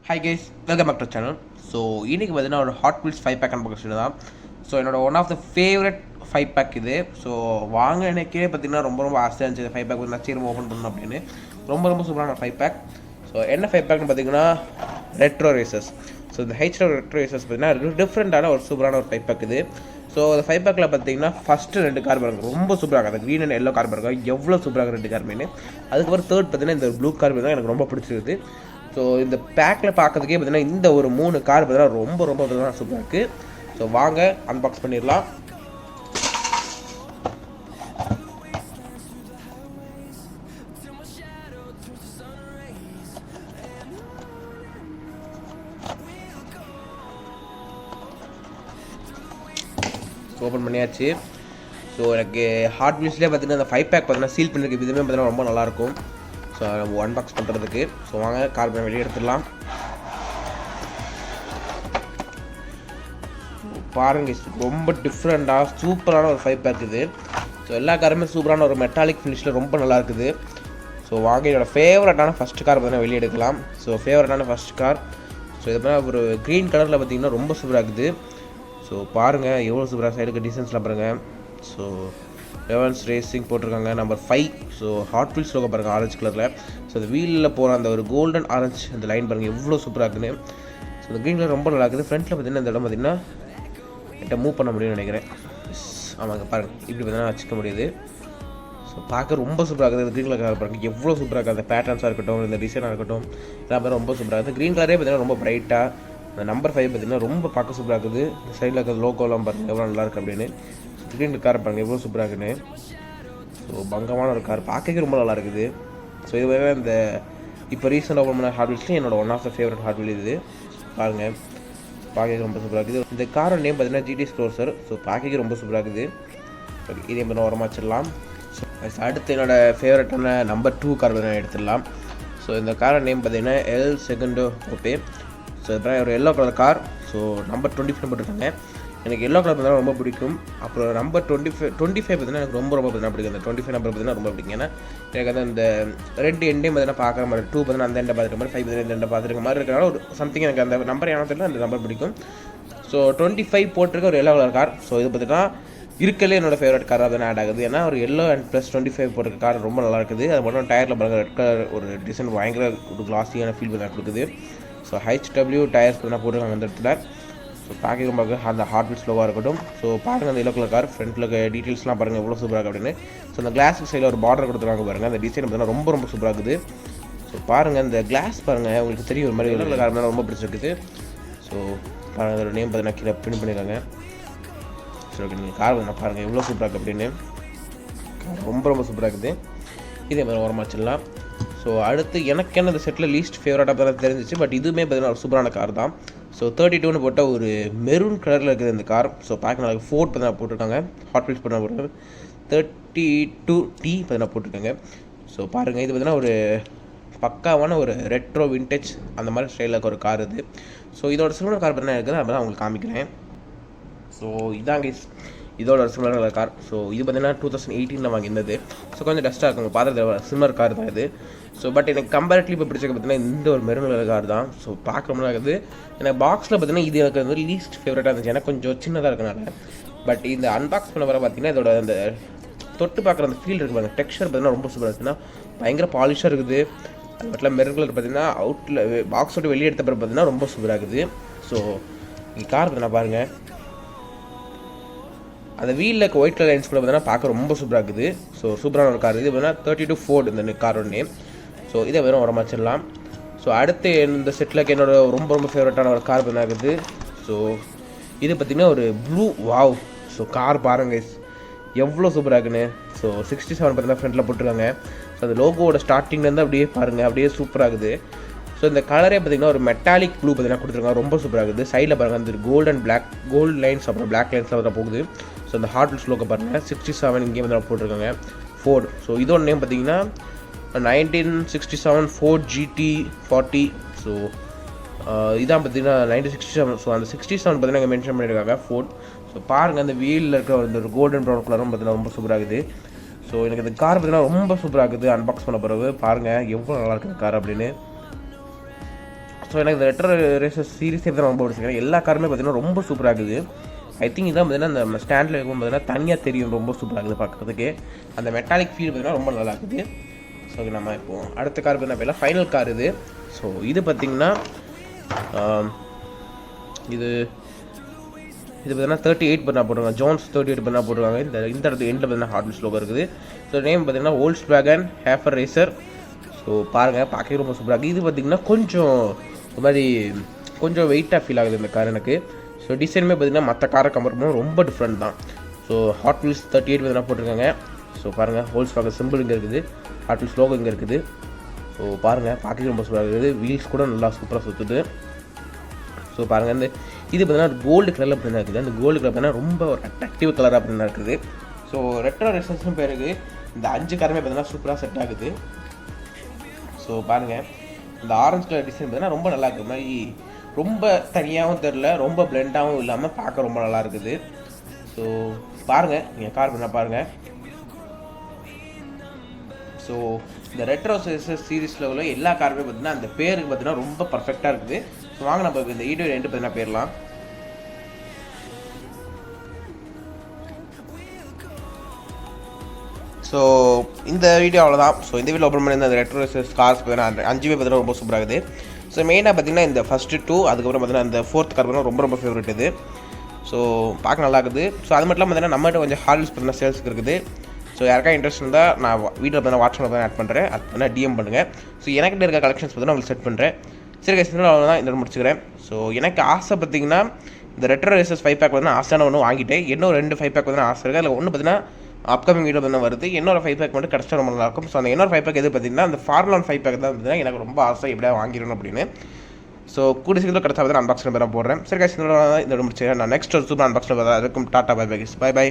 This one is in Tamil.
Hi guys, welcome back to channel. So இன்றைக்கி பார்த்தீங்கன்னா ஒரு ஹாட் வீல்ஸ் 5 பேக் அன்பாக்சிங் தான். ஸோ என்னோட one of the favourite 5 pack இது. ஸோ வாங்க எனக்கே பார்த்தீங்கன்னா ரொம்ப ஆசையாக இருந்துச்சு 5 பேக் வந்து சீக்கிரம் ஓப்பன் பண்ணணும் அப்படின்னு. ரொம்ப சூப்பரான 5 பேக். ஸோ என்ன 5 பேக்னு பார்த்தீங்கன்னா ரெட்ரோ ரேசர்ஸ். ஸோ இந்த ரெட்ரோ ரேசர்ஸ் பார்த்தீங்கன்னா டிஃப்ரெண்ட்டான ஒரு சூப்பரான ஒரு 5 பேக் இது. ஸோ அந்த 5 பேக்கில் பார்த்தீங்கன்னா ஃபஸ்ட்டு 2 கார் பாருங்க ரொம்ப சூப்பராக இருக்குது. க்ரீன் அண்ட் எல்லோ கார் பாருங்க எவ்வளோ சூப்பராக 2 கார் மீன். அதுக்கப்புறம் தேர்ட் பார்த்தீங்கன்னா இந்த ப்ளூ கார் தான் எனக்கு ரொம்ப பிடிச்சிருக்குது. ஸோ இந்த பேக்கில் பார்க்கறதுக்கே பார்த்தீங்கன்னா இந்த ஒரு 3 கார் பார்த்தீங்கன்னா ரொம்ப சூப்பராக இருக்குது. ஸோ வாங்க அன்பாக்ஸ் பண்ணிடலாம். ஓப்பன் பண்ணியாச்சு. ஸோ எனக்கு ஹாட் வீல்ஸ்லேயே பார்த்தீங்கன்னா அந்த 5 பேக் பார்த்தீங்கன்னா சீல் பண்ணிருக்கு விதமே பார்த்தீங்கன்னா ரொம்ப நல்லாயிருக்கும். ஸோ நம்ம அன்பாக்ஸ் பண்ணுறதுக்கு. ஸோ வாங்க கார் வெளியே எடுத்துடலாம். பாருங்க ரொம்ப டிஃப்ரெண்ட்டாக சூப்பரான ஒரு 5 பேக் இது. ஸோ எல்லா காருமே சூப்பரான ஒரு மெட்டாலிக் ஃபினிஷில் ரொம்ப நல்லா இருக்குது. ஸோ வாங்க என்னோடய ஃபேவரட்டான ஃபஸ்ட் கார் பார்த்தீங்கன்னா வெளியே எடுக்கலாம். ஸோ ஃபேவரட்டான ஃபஸ்ட் கார். ஸோ இது பார்த்தீங்கன்னா ஒரு க்ரீன் கலரில் பார்த்தீங்கன்னா ரொம்ப சூப்பராக இருக்குது. ஸோ பாருங்கள் எவ்வளோ சூப்பராக சைடுக்கு டிசைன்ஸ்லாம் பாருங்கள். ஸோ எவன்ஸ் ரேசிங் போட்டிருக்காங்க number 5. So hot wheels logo பாருங்கள் ஆரஞ்சு கலரில். ஸோ அந்த வீலில் போகிற அந்த ஒரு கோல்டன் ஆரஞ்சு அந்த லைன் பாருங்கள் எவ்வளோ சூப்பராக இருக்குன்னு. ஸோ இந்த க்ரீன் கலர் ரொம்ப நல்லா இருக்குது. ஃப்ரண்ட்டில் பார்த்தீங்கன்னா இந்த இடம் பார்த்தீங்கன்னா என்கிட்ட மூவ் பண்ண முடியும்னு நினைக்கிறேன். ஆமாங்க பாருங்கள் இப்படி பார்த்தீங்கன்னா வச்சுக்க முடியுது. ஸோ பார்க்க ரொம்ப சூப்பராக இருக்குது. க்ரீன் கலர் பாருங்கள் எவ்வளோ சூப்பராக இருக்குது. அந்த பேட்டர்ன்ஸாக இருக்கட்டும் இந்த டிசைனாக இருக்கட்டும் எல்லாமே ரொம்ப சூப்பராக இருக்குது. க்ரீன் கலரே பார்த்தீங்கன்னா ரொம்ப பிரைட்டாக. அந்த நம்பர் 5 பார்த்தீங்கன்னா ரொம்ப பார்க்க சூப்பராக இருக்குது. இந்த சைடில் இருக்கிற லோகோலாம் பாருங்கள் எவ்வளோ நல்லா இருக்குது அப்படின்னு. க்ரீன் கார் பாருங்கள் எவ்வளோ சூப்பராக இருக்குன்னு. ஸோ பங்கமான ஒரு கார் பார்க்கவே ரொம்ப நல்லா இருக்குது. ஸோ இது வேறு இந்த இப்போ ரீசெண்டாக ஓப்பன் பண்ண ஹாட் வீல்ஸ்லேயும் என்னோட one of the favourite hot wheel இது. பாருங்கள் பார்க்க ரொம்ப சூப்பராக இருக்குது. இந்த காரோட நேம் பார்த்தீங்கன்னா GT Cruiser. ஸோ பார்க்க ரொம்ப சூப்பராக இருக்குது. இதே மாதிரி உரமாக வச்சிடலாம். ஸோ அடுத்து என்னோடய ஃபேவரட்டான நம்பர் 2 கார் எடுத்துடலாம். ஸோ இந்த காரோட நேம் பார்த்தீங்கன்னா El Segundo Coupe. ஸோ இதுதான் ஒரு yellow colour car. So number 25 போட்டிருக்காங்க. எனக்கு எல்லோ கலர் பார்த்தீங்கன்னா ரொம்ப பிடிக்கும். அப்புறம் நம்பர் 25 பார்த்தீங்கன்னா எனக்கு ரொம்ப பார்த்தீங்கன்னா பிடிக்கும். அந்த 25 நம்பர் பார்த்தீங்கன்னா ரொம்ப பிடிக்கும். ஏன்னா எனக்கு வந்து அந்த ரெண்டு எண்டையும் பார்த்தீங்கன்னா பார்க்குற மாதிரி 2 பார்த்தீங்கன்னா அந்த எண்டை பார்த்துருக்க மாதிரி 5 பார்த்தீங்கன்னா இந்த எண்டை பார்த்துருக்க மாதிரி இருக்கிறனால ஒரு சம்திங் எனக்கு அந்த நம்பர் ஏன்னா தெரியல அந்த நம்பர் பிடிக்கும். ஸோ 25 போட்டிருக்க ஒரு எல்லோ கலர் கார். ஸோ இது பார்த்தீங்கன்னா இருக்கலே என்னோடய ஃபேவரட் காராக தான் ஆட் ஆகுது. ஏன்னா ஒரு எல்லோ அண்ட் ப்ளஸ் 25 போட்டிருக்க கார் ரொம்ப நல்லா இருக்குது. அது மட்டும் டயரில் பாருங்கள் ரெட் கலர் ஒரு டிசைன் பயங்கர ஒரு கிளாஸியான ஃபீல் பண்ணி கொடுக்குது. ஸோ HW டயர்ஸ் பார்த்தீங்கன்னா போட்டிருக்காங்க அந்த இடத்துல. ஸோ பார்க்க ரொம்ப அந்த ஹாட் வீல்ஸ் ஸ்லோவாக இருக்கட்டும். ஸோ பாருங்கள் அந்த எல்லோ கலர் கார் ஃப்ரண்ட்டில் டீட்டெயில்ஸ்லாம் பாருங்கள் எவ்வளோ சூப்பராக இருக்குது அப்படின்னு. ஸோ அந்த கிளாஸ் சைடில் ஒரு பார்டர் கொடுத்துருக்காங்க பாருங்கள். அந்த டிசைன் பார்த்தீங்கன்னா ரொம்ப சூப்பராக இருக்குது. ஸோ பாருங்கள் இந்த கிளாஸ் பாருங்கள் உங்களுக்கு தெரியும் ஒரு மாதிரி எல்லோ கலர் கார் ரொம்ப பிடிச்சிருக்குது. ஸோ பாருங்கள் அதோட நேம் பார்த்தீங்கன்னா கீழே பிரிண்ட் பண்ணியிருக்காங்க. ஸோ ஓகே நீங்கள் கார் வந்து பாருங்கள் எவ்வளோ சூப்பராக இருக்குது அப்படின்னு. ரொம்ப சூப்பராக இருக்குது. இதே மாதிரி ஓரமாக வச்சிடலாம். ஸோ அடுத்து எனக்கு என்ன இந்த செட்டில் லீஸ்ட் ஃபேவரட்டாக தான் தெரிஞ்சிச்சு. பட் இதுவுமே பார்த்தீங்கன்னா ஒரு சூப்பரான கார் தான். ஸோ 32ன்னு போட்ட ஒரு மெரூன் கலரில் இருக்குது இந்த கார். ஸோ பார்க்க நல்லா ஃபோர்ட் பார்த்தீங்கன்னா போட்டிருக்காங்க. ஹாட் வீல்ஸ் பண்ண போட்டு 32T பார்த்தீங்கன்னா போட்டிருக்காங்க. ஸோ பாருங்கள் இது பார்த்தீங்கன்னா ஒரு பக்காவான ஒரு ரெட்ரோ விண்டேஜ் அந்த மாதிரி ஸ்டைலில் இருக்க ஒரு கார் இது. ஸோ இதோட சிமிலர் கார் பார்த்தீங்கன்னா இருக்குது. அதை உங்களுக்கு காமிக்கிறேன். ஸோ இதாங்க இதோட ஒரு சிமிலர் கார். ஸோ இது பார்த்தீங்கன்னா 2018 வாங்கியிருந்தது. ஸோ கொஞ்சம் டஸ்ட்டாக இருக்கும் பார்த்துட்டு சிமிலர் கார் தான் இது. ஸோ பட் எனக்கு கம்பேரிட்டிவ்லி இப்போ பிடிச்சது பார்த்தீங்கன்னா இந்த ஒரு மெரூன் கலர் கார் தான். ஸோ பார்க்க ரொம்ப இருக்குது. எனக்கு பாக்ஸில் பார்த்தீங்கன்னா இது எனக்கு வந்து லீஸ்ட் ஃபேவரட்டாக இருந்துச்சு. எனக்கு கொஞ்சம் சின்னதாக இருக்கனால. பட் இந்த அன்பாக்ஸ் பண்ண வர பார்த்தீங்கன்னா இதோட அந்த தொட்டு பார்க்குற அந்த ஃபீல் இருக்குது. அந்த டெக்ஸ்சர் பார்த்தீங்கன்னா ரொம்ப சூப்பராக இருக்குன்னா பயங்கர பாலிஷாக இருக்குது. அது மட்டும் மெரூன் கலர் பார்த்தீங்கன்னா அவுட்டில் பாக்ஸ் விட்டு வெளியே எடுத்த பிறகு பார்த்தீங்கன்னா ரொம்ப சூப்பராக இருக்குது. ஸோ இந்த கார் பார்த்தீங்கன்னா பாருங்கள் அந்த வீலில் இருக்க ஒயிட் கலர் லைன்ஸ் கூட பார்த்தீங்கன்னா பார்க்க ரொம்ப சூப்பராக இருக்குது. ஸோ சூப்பரான ஒரு கார் இது பார்த்தீங்கன்னா 32 Ford இந்த காரோட நேம். ஸோ இதை வெறும் உரமாக வச்சிடலாம். ஸோ அடுத்து இந்த செட்டில் என்னோட ரொம்ப ஃபேவரட்டான ஒரு கார் பார்த்தீங்கன்னா இருக்குது. ஸோ இது பார்த்திங்கன்னா ஒரு ப்ளூ வாவ். ஸோ கார் பாருங்கள் எவ்வளோ சூப்பராக இருக்குன்னு. ஸோ 67 பார்த்தீங்கன்னா ஃப்ரண்ட்டில் போட்டிருக்காங்க. ஸோ அந்த லோகோவோட ஸ்டார்டிங்லேருந்து அப்படியே பாருங்கள் அப்படியே சூப்பராக இருக்குது. ஸோ இந்த கலரே பார்த்திங்கன்னா ஒரு மெட்டாலிக் ப்ளூ பார்த்தீங்கன்னா கொடுத்துருக்காங்க. ரொம்ப சூப்பராக இருக்குது. சைடில் பாருங்கள் அந்த gold and black gold lines அப்புறம் பிளாக் லைன்ஸ்லாம் வந்து போகுது. ஸோ அந்த ஹாட் வீல்ஸ் லோகோ பாருங்கள் 67 இங்கே வந்து போட்டிருக்காங்க Ford. ஸோ இதோட நேம் பார்த்திங்கன்னா 1967 Ford GT40. ஸோ இதான் பார்த்திங்கன்னா 1967. ஸோ அந்த 67 பார்த்திங்கன்னா இங்கே மென்ஷன் பண்ணியிருக்காங்க Ford. ஸோ பாருங்கள் அந்த வீலில் இருக்கிற ஒரு கோல்டன் ப்ரௌன் கலரும் பார்த்திங்கன்னா ரொம்ப சூப்பராக இருக்குது. ஸோ எனக்கு இந்த கார் பார்த்திங்கன்னா ரொம்ப சூப்பராக இருக்குது. அன்பாக்ஸ் பண்ண பிறகு பாருங்கள் எவ்வளோ நல்லா இருக்குது கார் அப்படின்னு. ஸோ எனக்கு இந்த ரெட்ரோ ரேசஸ் சீரிஸே தான் ரொம்ப பிடிச்சிருக்கேன். எல்லா காருமே பார்த்தீங்கன்னா ரொம்ப சூப்பராக இருக்குது. ஐ திங்க் இதான் பார்த்தீங்கன்னா அந்த ஸ்டாண்டில் இருக்கும் பார்த்தீங்கன்னா தனியாக தெரியும், ரொம்ப சூப்பராக இருக்குது பார்க்குறதுக்கு. அந்த மெட்டாலிக் ஃபீல் பார்த்தீங்கன்னா ரொம்ப நல்லா இருக்குது. ஸோ நம்ம இப்போது அடுத்த கார் பார்த்தீங்கன்னா போயிடலாம். ஃபைனல் கார் இது. ஸோ இது பார்த்திங்கன்னா இது பார்த்தீங்கன்னா 38 பண்ணா போட்டுருக்காங்க. ஜோன்ஸ் 38 பண்ணா போட்டுருக்காங்க. இந்த இடத்துல எண்டில் பார்த்தீங்கன்னா ஹாட் வீல்ஸ் லோகோ இருக்குது. ஸோ நேம் பார்த்தீங்கன்னா வோல்க்ஸ்வேகன் ஹேஃபர் ரேசர். ஸோ பாருங்கள், பார்க்கவே ரொம்ப சூப்பராக இருக்குது. இது பார்த்திங்கன்னா கொஞ்சம் ஒரு மாதிரி கொஞ்சம் வெயிட்டாக ஃபீல் ஆகுது இந்த கார் எனக்கு. ஸோ டிசைனுமே பார்த்திங்கன்னா மற்ற காரை கம்பேர் பண்ணும்போது ரொம்ப டிஃப்ரெண்ட் தான். ஸோ ஹாட் வீல்ஸ் 38 பார்த்தீங்கன்னா போட்டிருக்காங்க. ஸோ பாருங்கள், வோல்க்ஸ்வேகன் சிம்பிள் இங்கே இருக்குது, ஹாட் வீல்ஸ் லோகோ இங்கே இருக்குது. ஸோ பாருங்கள், பார்க்கவே ரொம்ப சூப்பராக இருக்குது. வீல்ஸ் கூட நல்லா சூப்பராக சுற்றுது. ஸோ பாருங்கள், இது பார்த்தீங்கன்னா கோல்டு கலரில் அப்படின்னா இருக்குது. அந்த கோல்டு கலர் பார்த்தீங்கன்னா ரொம்ப ஒரு அட்ராக்டிவ் கலராக அப்படின்னா இருக்குது. ஸோ ரெட்ரோ ரேசஸ்னு பேருக்கு இந்த 5 காருமே பார்த்தீங்கன்னா சூப்பராக செட் ஆகுது. ஸோ பாருங்கள், இந்த ஆரஞ்சு கலர் டிசைன் பார்த்தீங்கன்னா ரொம்ப நல்லா இருக்குது. மாதிரி ரொம்ப தனியாகவும் தெரில, ரொம்ப பிளெண்டாகவும் இல்லாமல் பார்க்க ரொம்ப நல்லா இருக்குது. ஸோ பாருங்கள், நீங்கள் கார் பண்ண பாருங்கள். ஸோ இந்த ரெட்ரோ ரேசஸ் சீரிஸில் உள்ள எல்லா காருமே பார்த்தீங்கன்னா அந்த பேருக்கு பார்த்தீங்கன்னா ரொம்ப பர்ஃபெக்டாக இருக்குது. ஸோ வாங்க நம்ம இந்த வீடியோ ரெண்டு பார்த்தீங்கன்னா போயிடலாம். ஸோ இந்த வீடியோ அவ்வளோதான். ஸோ இந்த வீடியோ ஓப்பன் பண்ணி அந்த ரெட்ரோ ரேசஸ் கார்ஸ் பார்த்தீங்கன்னா 5 பார்த்தீங்கன்னா ரொம்ப சூப்பராக இருக்குது. ஸோ மெயினாக பார்த்தீங்கன்னா இந்த ஃபஸ்ட்டு 2, அதுக்கப்புறம் பார்த்தீங்கன்னா இந்த 4th கார் பார்த்தீங்கன்னா ரொம்ப ரொம்ப ஃபேவரட் இது. ஸோ பார்க்க நல்லா இருக்குது. ஸோ அது மட்டும் இல்லாமல் பார்த்தீங்கன்னா நம்மகிட்ட கொஞ்சம் ஹார்ட் வீல்ஸ் பார்த்தீங்கன்னா சேல்ஸுக்கு இருக்குது. ஸோ யாருக்கா இன்ட்ரெஸ்ட் இருந்தால் நான் வீடியோ பார்த்தீங்கன்னா வாட்ஸ்அப்பில் பார்த்தீங்கன்னா ஆட் பண்ணுறேன். அது பார்த்தீங்கன்னா டிஎம் பண்ணுங்கள். ஸோ எனக்கிட்ட இருக்க கலெக்ஷன்ஸ் பார்த்தீங்கன்னா உங்களுக்கு செட் பண்ணுறேன். சரி கைஸ், அவ்வளோதான், இந்த முடிச்சுக்கிறேன். ஸோ எனக்கு ஆசை பார்த்தீங்கன்னா இந்த ரெட்ரோ ரேசஸ் 5 பேக் பார்த்தீங்கன்னா ஆசையான ஒன்று வாங்கிட்டேன். இன்னும் 2 5 பேக் பார்த்தீங்கன்னா ஆசை இருக்குது. அதில் ஒன்று பார்த்தீங்கன்னா அப்கமிங் வீடியோ பார்த்தீங்கன்னா வருது. இன்னொரு 5 பேக் மட்டும் கிடச்சா ரொம்ப நல்லாயிருக்கும். ஸோ அந்த இன்னொரு 5 பேக் எது பார்த்தீங்கன்னா அந்த ஃபார்முலா 1 5 பேக் தான் பார்த்தீங்கன்னா எனக்கு ரொம்ப ஆசை எப்படியா வாங்கிடணும் அப்படின்னு. ஸோ கூட சீக்கிரம் கிடச்சா பார்த்தா அன்பாக்ஸிங் பேராக போடுறேன். சரி கைஸ், இந்த முடிச்சுக்கிறேன். நான் நெக்ஸ்ட் ஒரு சூப்பர் அன்பாக்ஸில் பார்த்தா அதுக்கும் டாட்டா பை பை.